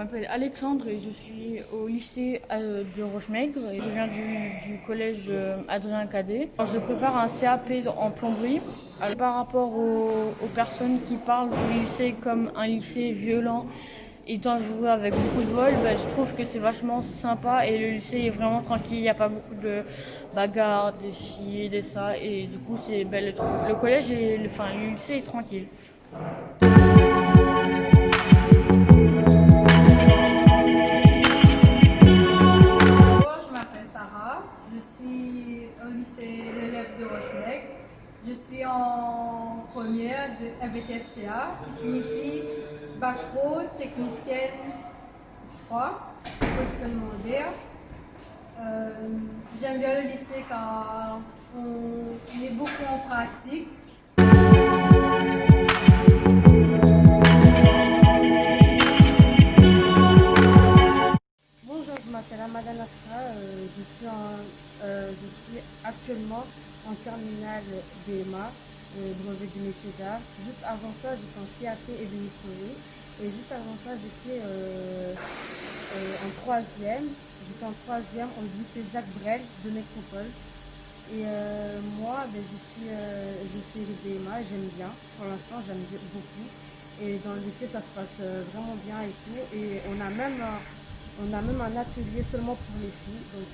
m'appelle Alexandre et je suis au lycée de Rochemaigre et je viens du collège Adrien Cadet. Alors, je prépare un CAP en plomberie. Alors, par rapport aux personnes qui parlent du lycée comme un lycée violent et dangereux avec beaucoup de vols, je trouve que c'est vachement sympa et le lycée est vraiment tranquille. Il n'y a pas beaucoup de bagarres, des ci et des ça et du coup c'est le collège et le lycée est tranquille. Bonjour, je m'appelle Sarah, je suis au lycée l'élève de Rochemec. Je suis en première de FBTFCA qui signifie Bac Pro Technicienne 3, professionnel moderne. J'aime bien le lycée car on est beaucoup en pratique. Bonjour, je m'appelle Amada Nasra, je suis actuellement en terminale BMA, brevet du métier d'art. Juste avant ça, j'étais en CAP ébénisterie et juste avant ça, en troisième. J'étais en troisième au lycée Jacques Brel de Métropole. Et moi, je fais le BMA, j'aime bien. Pour l'instant, beaucoup. Et dans le lycée, ça se passe vraiment bien et tout. Et on a même un atelier seulement pour les filles. Donc,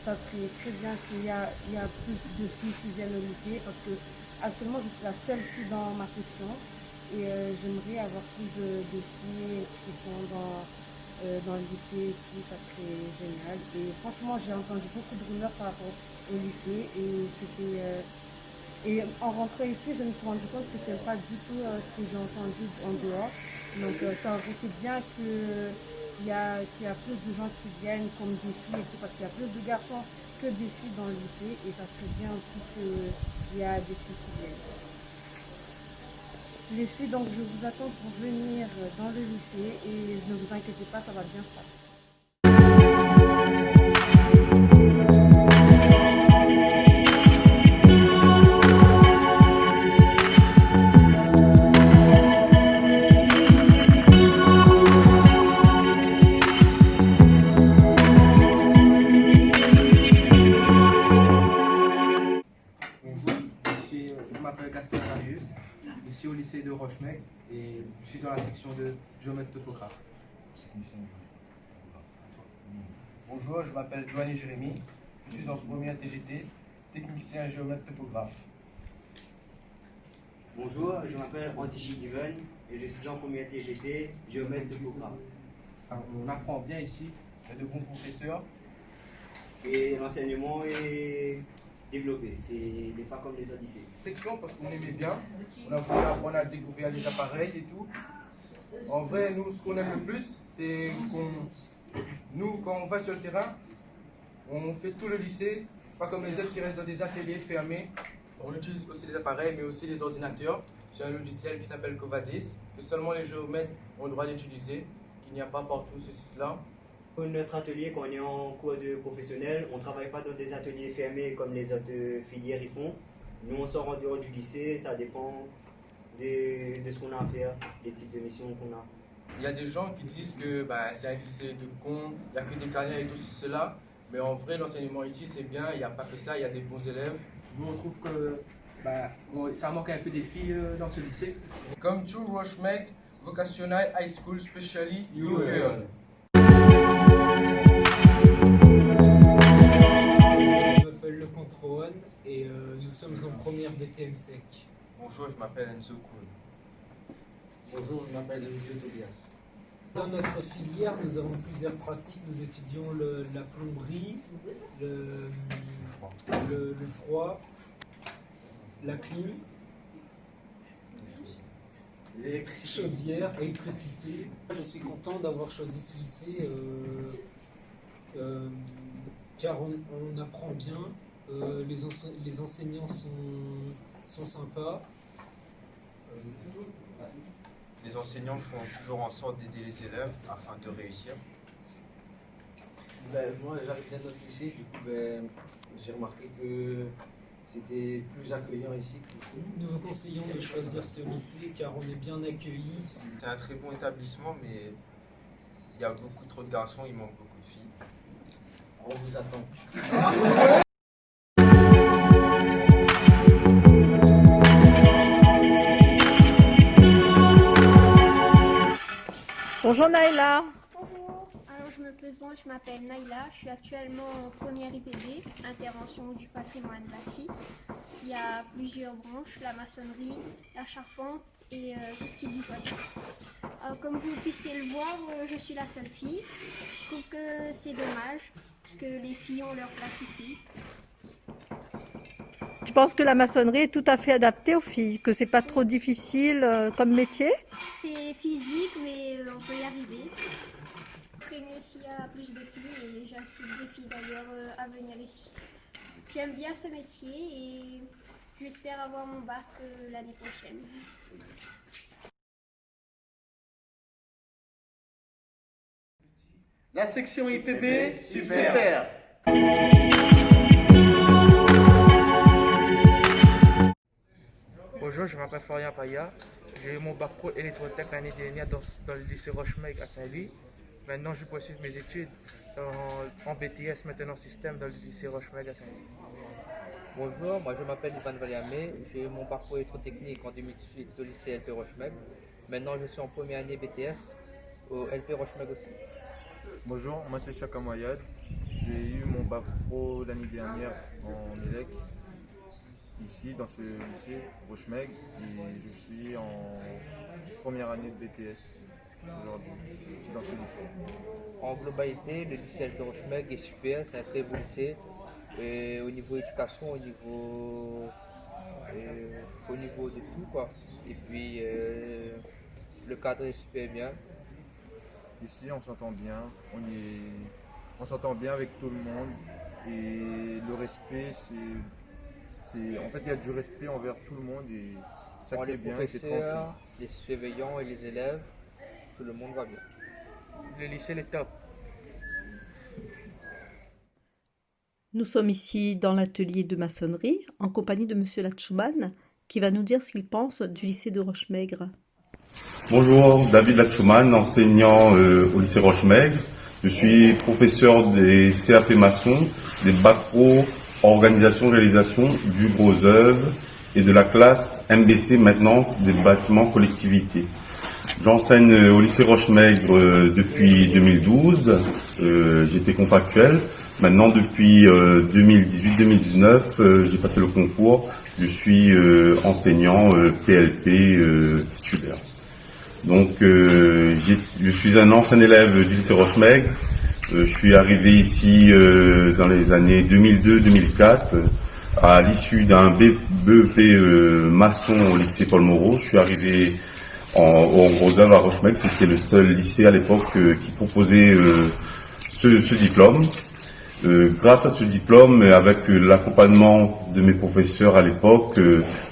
ça serait très bien il y a plus de filles qui viennent au lycée parce que actuellement, je suis la seule fille dans ma section. Et j'aimerais avoir plus de filles qui sont dans le lycée et tout, ça serait génial. Et franchement, j'ai entendu beaucoup de rumeurs par rapport au lycée et en rentrant ici, je me suis rendu compte que ce n'est pas du tout ce que j'ai entendu en dehors. Donc ça aurait été bien qu'il y a plus de gens qui viennent comme des filles et tout, parce qu'il y a plus de garçons que des filles dans le lycée et ça serait bien aussi qu'il y a des filles qui viennent. Les filles, donc je vous attends pour venir dans le lycée et ne vous inquiétez pas, ça va bien se passer. Bonjour, je m'appelle Gaston Marius, ici au lycée de Rochemec et je suis dans la section de géomètre topographe. Bonjour, je m'appelle Douane Jérémy, je suis en première TGT, technicien géomètre topographe. Bonjour, je m'appelle Antichi Given et je suis en première TGT, géomètre topographe. Alors, on apprend bien ici. Il y a de bons professeurs. Et l'enseignement est développé, n'est pas comme les autres lycées. Section parce qu'on aimait bien, on a voulu apprendre à découvrir les appareils et tout. En vrai, nous, ce qu'on aime le plus, c'est quand on va sur le terrain, on fait tout le lycée, pas comme les autres qui restent dans des ateliers fermés. On utilise aussi les appareils, mais aussi les ordinateurs. J'ai un logiciel qui s'appelle Covadis, que seulement les géomètres ont le droit d'utiliser, qu'il n'y a pas partout ce site-là. Notre atelier, quand on est en cours de professionnel, on ne travaille pas dans des ateliers fermés comme les autres filières y font. Nous, on sort en dehors du lycée, ça dépend de ce qu'on a à faire, des types de missions qu'on a. Il y a des gens qui disent que c'est un lycée de cons, il n'y a que des carrières et tout cela. Mais en vrai, l'enseignement ici, c'est bien, il n'y a pas que ça, il y a des bons élèves. Nous, on trouve que ça manque un peu des filles dans ce lycée. Come to Rochemec Vocational High School, specially you girl. Je m'appelle Le Contrôle et nous sommes en première BTM Sec. Bonjour, je m'appelle Enzo Kuhn. Bonjour, je m'appelle Emilio Tobias. Dans notre filière, nous avons plusieurs pratiques. Nous étudions la plomberie, le froid, la clim, chaudière, électricité. Je suis content d'avoir choisi ce lycée car on apprend bien, les enseignants sont sympas. Les enseignants font toujours en sorte d'aider les élèves afin de réussir. Moi, j'arrive dans notre lycée, du coup, j'ai remarqué que c'était plus accueillant ici que Nous vous conseillons de choisir ce lycée car on est bien accueillis. C'est un très bon établissement, mais Il y a beaucoup trop de garçons, il manque beaucoup de filles. On vous attend. Bonjour Naïla. Bonjour, alors je me présente, je m'appelle Naïla, je suis actuellement en première IPB, intervention du patrimoine bâti. Il y a plusieurs branches, la maçonnerie, la charpente et tout ce qui est toiture. Comme vous puissiez le voir, je suis la seule fille. Je trouve que c'est dommage, parce que les filles ont leur place ici. Tu penses que la maçonnerie est tout à fait adaptée aux filles, que c'est pas trop difficile comme métier? C'est physique, mais on peut y arriver. Ce serait mieux s'il y a plus de filles, et j'incite des filles d'ailleurs à venir ici. J'aime bien ce métier et j'espère avoir mon bac l'année prochaine. La section IPB, super. Bonjour, je m'appelle Florian Paya. J'ai eu mon bac pro électrotech l'année dernière dans le lycée Rochemeg à Saint-Louis. Maintenant, je poursuis mes études en BTS maintenant système dans le lycée Rochemeg à Saint-Louis. Bonjour, moi je m'appelle Ivan Valiamé, j'ai eu mon bac pro électrotechnique en 2018 au lycée LP Rochemeg. Maintenant je suis en première année BTS au LP Rochemeg aussi. Bonjour, moi c'est Chaka Moyad. J'ai eu mon bac pro l'année dernière en ELEC, ici dans ce lycée Rochemeg, et je suis en première année de BTS aujourd'hui dans ce lycée. En globalité, le lycée LP Rochemeg est super, c'est un très beau lycée. Et au niveau éducation, au niveau de tout quoi. Et puis le cadre est super bien. Ici on s'entend bien, on s'entend bien avec tout le monde et le respect en fait il y a du respect envers tout le monde et ça qui est bien, c'est tranquille. Les surveillants et les élèves, tout le monde va bien. Le lycée est top. Nous sommes ici dans l'atelier de maçonnerie en compagnie de Monsieur Latchouman qui va nous dire ce qu'il pense du lycée de Rochemaigre. Bonjour, David Latchouman, enseignant au lycée Rochemaigre. Je suis professeur des CAP maçons, des bac pro organisation réalisation du gros œuvre et de la classe MBC maintenance des bâtiments collectivités. J'enseigne au lycée Rochemaigre depuis 2012, j'étais contractuel. Maintenant, depuis 2018-2019, j'ai passé le concours. Je suis enseignant PLP titulaire. Donc, je suis un ancien élève du lycée Rochemaigre. Je suis arrivé ici dans les années 2002-2004 à l'issue d'un BEP maçon au lycée Paul Moreau. Je suis arrivé au gros œuvre à Rochemaigre. C'était le seul lycée à l'époque qui proposait ce diplôme. Grâce à ce diplôme, avec l'accompagnement de mes professeurs à l'époque,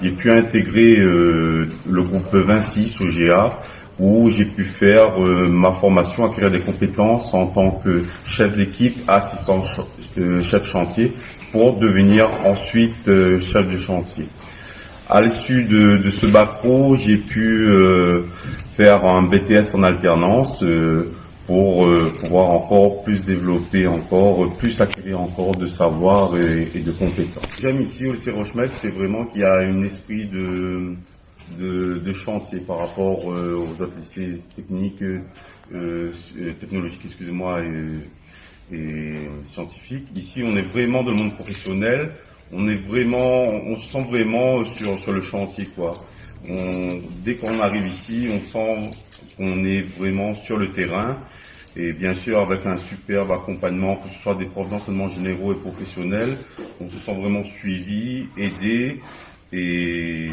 j'ai pu intégrer le groupe 26 au GA, où j'ai pu faire ma formation, acquérir des compétences en tant que chef d'équipe, assistant chef chantier, pour devenir ensuite chef de chantier. À l'issue de ce bac pro, j'ai pu faire un BTS en alternance, pour pouvoir encore plus développer, encore plus acquérir encore de savoir et de compétences. J'aime ici au lycée Rochemaigre, c'est vraiment qu'il y a un esprit de chantier par rapport aux autres lycées techniques, technologiques, excusez-moi, et scientifiques. Ici, on est vraiment dans le monde professionnel. On se sent vraiment sur le chantier, quoi. Dès qu'on arrive ici, on sent qu'on est vraiment sur le terrain. Et bien sûr, avec un superbe accompagnement, que ce soit des profs d'enseignement généraux et professionnels, on se sent vraiment suivi, aidé, et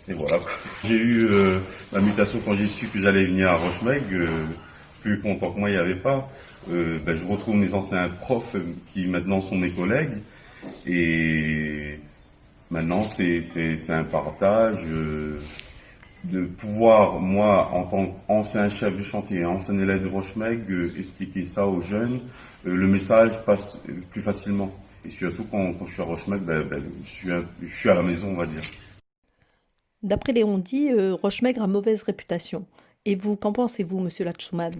voilà. J'ai eu la mutation quand j'ai su que j'allais venir à Rochemaigre, plus content que moi, il n'y avait pas. Je retrouve mes anciens profs qui maintenant sont mes collègues, et maintenant c'est un partage. De pouvoir, moi, en tant qu'ancien chef de chantier, ancien élève de Rochemaigre, expliquer ça aux jeunes, le message passe plus facilement. Et surtout quand je suis à Rochemaigre, je suis à la maison, on va dire. D'après les on-dit, Rochemaigre a mauvaise réputation. Et vous, qu'en pensez-vous, Monsieur Latchouman?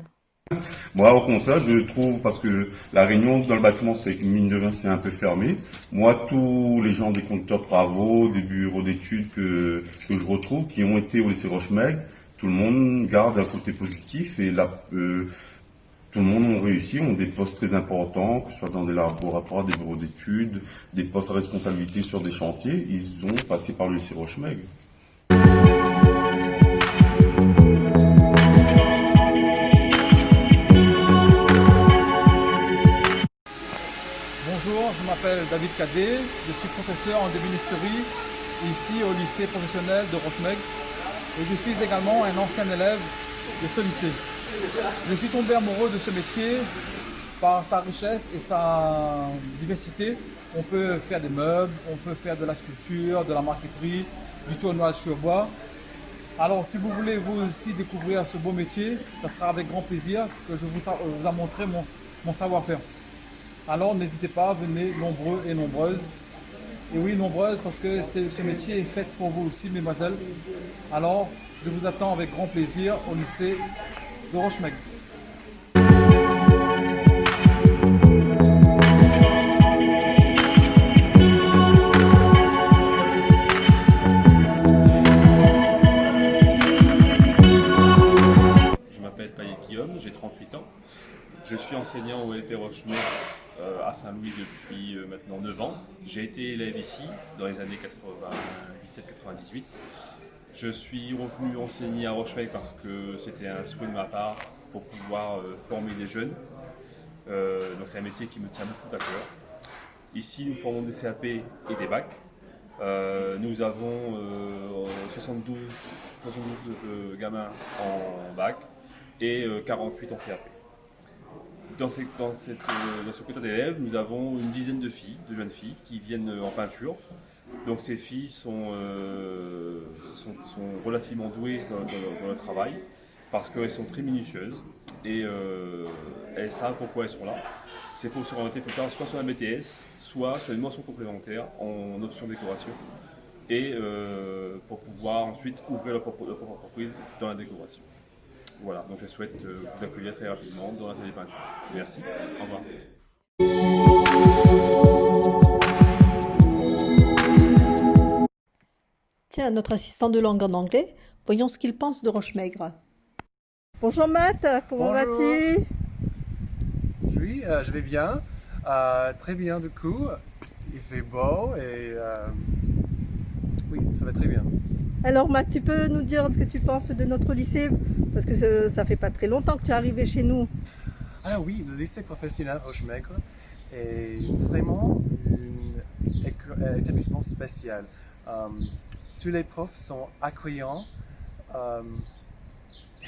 Moi, au contraire, je trouve, parce que la réunion dans le bâtiment, c'est mine de rien, c'est un peu fermé. Moi, tous les gens des conducteurs de travaux, des bureaux d'études que je retrouve, qui ont été au lycée Rochemeg, tout le monde garde un côté positif et là, tout le monde ont réussi, ont des postes très importants, que ce soit dans des laboratoires, des bureaux d'études, des postes à responsabilité sur des chantiers. Ils ont passé par le lycée Rochemeg. Bonjour, je m'appelle David Cadet, je suis professeur en débunisterie ici au lycée professionnel de Rochemeg et je suis également un ancien élève de ce lycée. Je suis tombé amoureux de ce métier par sa richesse et sa diversité. On peut faire des meubles, on peut faire de la sculpture, de la marqueterie, du tournage sur bois. Alors si vous voulez vous aussi découvrir ce beau métier, ce sera avec grand plaisir que je vous a montré mon savoir-faire. Alors n'hésitez pas, venez nombreux et nombreuses. Et oui, nombreuses parce que ce métier est fait pour vous aussi, mesdemoiselles. Alors je vous attends avec grand plaisir au lycée de Rochemeg. Je m'appelle Payet Guillaume, j'ai 38 ans. Je suis enseignant au LP Rochemeg à Saint-Louis depuis maintenant 9 ans. J'ai été élève ici dans les années 97-98. Je suis revenu enseigner à Rochemeg parce que c'était un souhait de ma part pour pouvoir former des jeunes. Donc c'est un métier qui me tient beaucoup à cœur. Ici, nous formons des CAP et des bacs. Nous avons 72 gamins en bac et 48 en CAP. Dans ce quota d'élèves, nous avons une dizaine de jeunes filles qui viennent en peinture. Donc ces filles sont relativement douées dans le travail parce qu'elles sont très minutieuses et elles savent pourquoi elles sont là. C'est pour se orienter plus tard soit sur un BTS, soit sur une mention complémentaire en option décoration et pour pouvoir ensuite ouvrir leur propre entreprise dans la décoration. Voilà, donc je souhaite vous accueillir très rapidement dans l'atelier peinture. Merci, au revoir. Tiens, notre assistant de langue en anglais, voyons ce qu'il pense de Rochemaigre. Bonjour Matt, comment vas-tu? Oui, je vais bien, très bien du coup, il fait beau et oui, ça va très bien. Alors Matt, tu peux nous dire ce que tu penses de notre lycée? Parce que ça fait pas très longtemps que tu es arrivé chez nous. Ah oui, le lycée professionnel Rochemeg est vraiment un établissement spécial. Tous les profs sont accueillants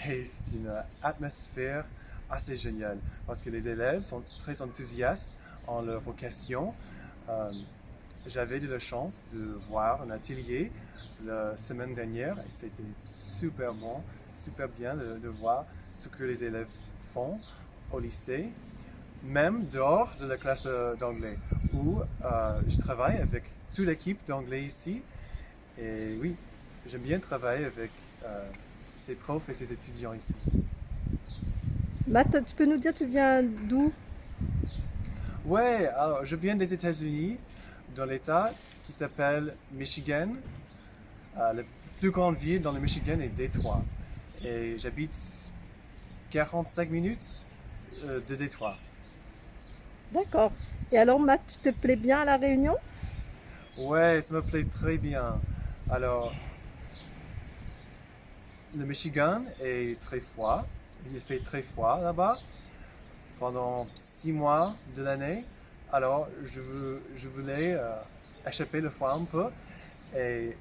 et c'est une atmosphère assez géniale parce que les élèves sont très enthousiastes en leur vocation. J'avais de la chance de voir un atelier la semaine dernière et c'était super bon, super bien de voir ce que les élèves font au lycée, même dehors de la classe d'anglais où je travaille avec toute l'équipe d'anglais ici. Et oui, j'aime bien travailler avec ces profs et ces étudiants ici. Matt, tu peux nous dire, tu viens d'où? Ouais, alors je viens des États-Unis, dans l'État qui s'appelle Michigan. La plus grande ville dans le Michigan est Détroit. Et j'habite 45 minutes de Détroit. D'accord. Et alors Matt, tu te plais bien à La Réunion? Ouais, ça me plaît très bien. Alors, le Michigan est très froid. Il fait très froid là-bas pendant 6 mois de l'année. Alors, je voulais échapper le froid un peu. Et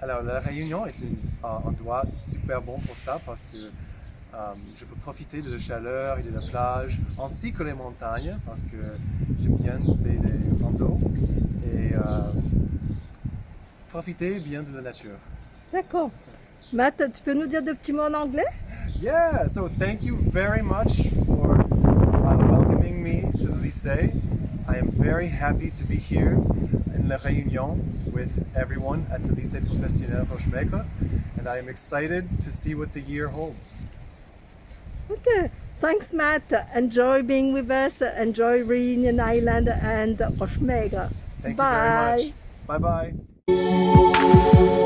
alors, la Réunion est un endroit super bon pour ça parce que je peux profiter de la chaleur et de la plage, ainsi que les montagnes, parce que j'aime bien faire des randos et profiter bien de la nature. D'accord. Matt, tu peux nous dire 2 petits mots en anglais? Yeah, so thank you very much for welcoming me to the lycée. I am very happy to be here in La Réunion with everyone at the Lycée Professionnel Rochemaigre, and I am excited to see what the year holds. Okay, thanks Matt. Enjoy being with us, enjoy Reunion Island and Rochemaigre. Thank Bye. you very much. Bye bye.